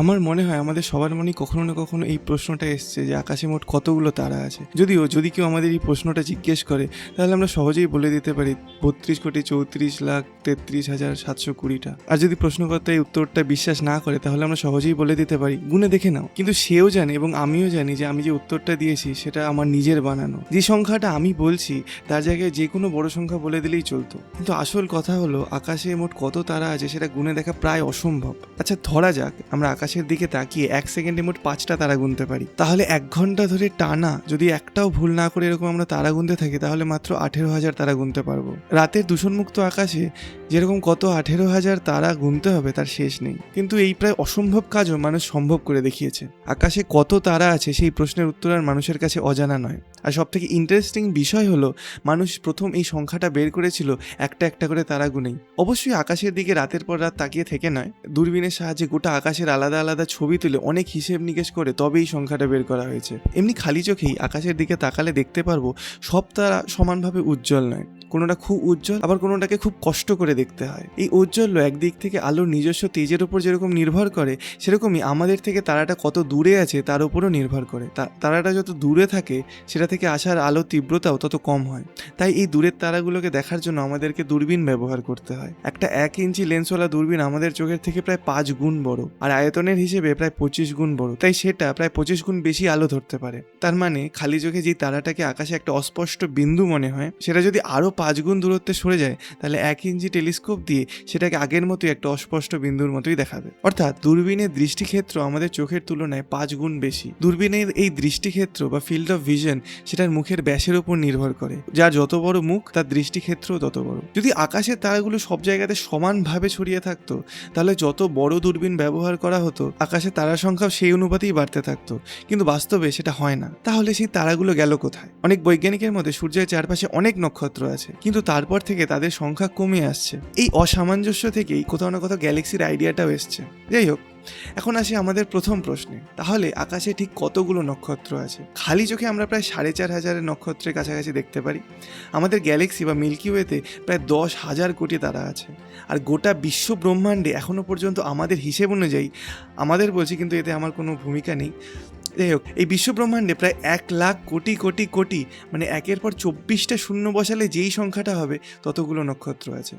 আমার মনে হয় আমাদের সবার মনেই কখনো না কখনো এই প্রশ্নটা এসছে যে আকাশে মোট কতগুলো তারা আছে। যদি কেউ আমাদের এই প্রশ্নটা জিজ্ঞেস করে তাহলে আমরা সহজেই বলে দিতে পারি 32,34,33,720টা। আর যদি প্রশ্নকর্তা এই উত্তরটা বিশ্বাস না করে তাহলে আমরা সহজেই বলে দিতে পারি গুনে দেখে নাও। কিন্তু সেও জানে এবং আমিও জানি যে আমি যে উত্তরটা দিয়েছি সেটা আমার নিজের বানানো। যে সংখ্যাটা আমি বলছি তার জায়গায় যে কোনো বড় সংখ্যা বলে দিলেই চলতো। কিন্তু আসল কথা হলো আকাশে মোট কত তারা আছে সেটা গুনে দেখা প্রায় অসম্ভব। আচ্ছা ধরা যাক আমরা আকাশের দিকে তাকিয়ে 1 সেকেন্ডে মোট 5টা তারা গুনতে পারি, তাহলে 1 ঘন্টা ধরে টানা যদি একটাও ভুল না করে এরকম আমরা তারা গুনতে থাকি তাহলে মাত্র 18,000 তারা গুনতে পারবো। রাতের দূষণমুক্ত আকাশে যেরকম কত 18,000 তারা গুনতে হবে তার শেষ নেই। কিন্তু এই প্রায় অসম্ভব কাজও মানুষ সম্ভব করে দেখিয়েছে। আকাশে কত তারা আছে সেই প্রশ্নের উত্তর আর মানুষের কাছে অজানা নয়। আর সব থেকে ইন্টারেস্টিং বিষয় হলো মানুষ প্রথম এই সংখ্যাটা বের করেছিল একটা একটা করে তারা গুনেই। অবশ্যই আকাশের দিকে রাতের পর রাত তাকিয়ে থেকে নয়, দূরবীনের সাহায্যে গোটা আকাশের আলাদা আলাদা ছবি তুলে অনেক হিসেব নিকেশ করে তবে এই সংখ্যাটা বের করা হয়েছে। এমনি খালি চোখেই আকাশের দিকে তাকালে দেখতে পারবো সব তারা সমানভাবে উজ্জ্বল নয়, কোনোটা খুব উজ্জ্বল আবার কোনোটাকে খুব কষ্ট করে দেখতে হয়। এই ঔজ্জ্বল্য একদিক থেকে আলোর নিজস্ব তেজের উপর যেরকম নির্ভর করে সেরকমই আমাদের থেকে তারাটা কত দূরে আছে তার উপরও নির্ভর করে। তারাটা যত দূরে থাকে সেটা থেকে আসার আলোর তীব্রতাও তত কম হয়। তাই এই দূরের তারাগুলোকে দেখার জন্য আমাদেরকে দূরবীন ব্যবহার করতে হয়। একটা 1 ইঞ্চি লেন্সওয়ালা দূরবীন আমাদের চোখের থেকে প্রায় 5 গুণ বড় আর আয়তনের হিসেবে প্রায় 25 গুণ বড়, তাই সেটা প্রায় 25 গুণ বেশি আলো ধরতে পারে। তার মানে খালি চোখে যে তারাটাকে আকাশে একটা অস্পষ্ট বিন্দু মনে হয় সেটা যদি আরো 5 গুণ দূরত্বে সরে যায় তাহলে 1 ইঞ্চি টেলিস্কোপ দিয়ে সেটাকে আগের মতোই একটা অস্পষ্ট বিন্দুর মতোই দেখাবে। অর্থাৎ দূরবীনের দৃষ্টিক্ষেত্র আমাদের চোখের তুলনায় 5 গুণ বেশি। দূরবীনের এই দৃষ্টিক্ষেত্র বা ফিল্ড অফ ভিশন সেটার মুখের ব্যাসের উপর নির্ভর করে, যার যত বড় মুখ তার দৃষ্টিক্ষেত্রও তত বড়। যদি আকাশের তারাগুলো সব জায়গাতে সমানভাবে ছড়িয়ে থাকতো তাহলে যত বড় দূরবীন ব্যবহার করা হতো আকাশে তারার সংখ্যাও সেই অনুপাতেই বাড়তে থাকতো। কিন্তু বাস্তবে সেটা হয় না। তাহলে সেই তারাগুলো গেল কোথায়? অনেক বৈজ্ঞানিকের মতে সূর্যের চারপাশে অনেক নক্ষত্র আছে, কিন্তু তারপর থেকে তাদের সংখ্যা কমে আসছে। এই অসামঞ্জস্য থেকেই কোথাও না কোথাও গ্যালাক্সির আইডিয়াটাও এসছে। যাই হোক, এখন আসি আমাদের প্রথম প্রশ্নে, তাহলে আকাশে ঠিক কতগুলো নক্ষত্র আছে? খালি চোখে আমরা প্রায় 4,500 নক্ষত্রের কাছাকাছি দেখতে পারি। আমাদের গ্যালাক্সি বা মিল্কি ওয়েতে প্রায় 10,000 কোটি তারা আছে। আর গোটা বিশ্ব ব্রহ্মাণ্ডে এখনো পর্যন্ত আমাদের হিসেব অনুযায়ী, আমাদের বলছি কিন্তু এতে আমার কোনো ভূমিকা নেই, যাই হোক, এই বিশ্ব ব্রহ্মাণ্ডে প্রায় 1,00,000 কোটি কোটি কোটি মানে 1-এর পর 24টা শূন্য বসালে যেই সংখ্যাটা হবে ততগুলো নক্ষত্র আছে।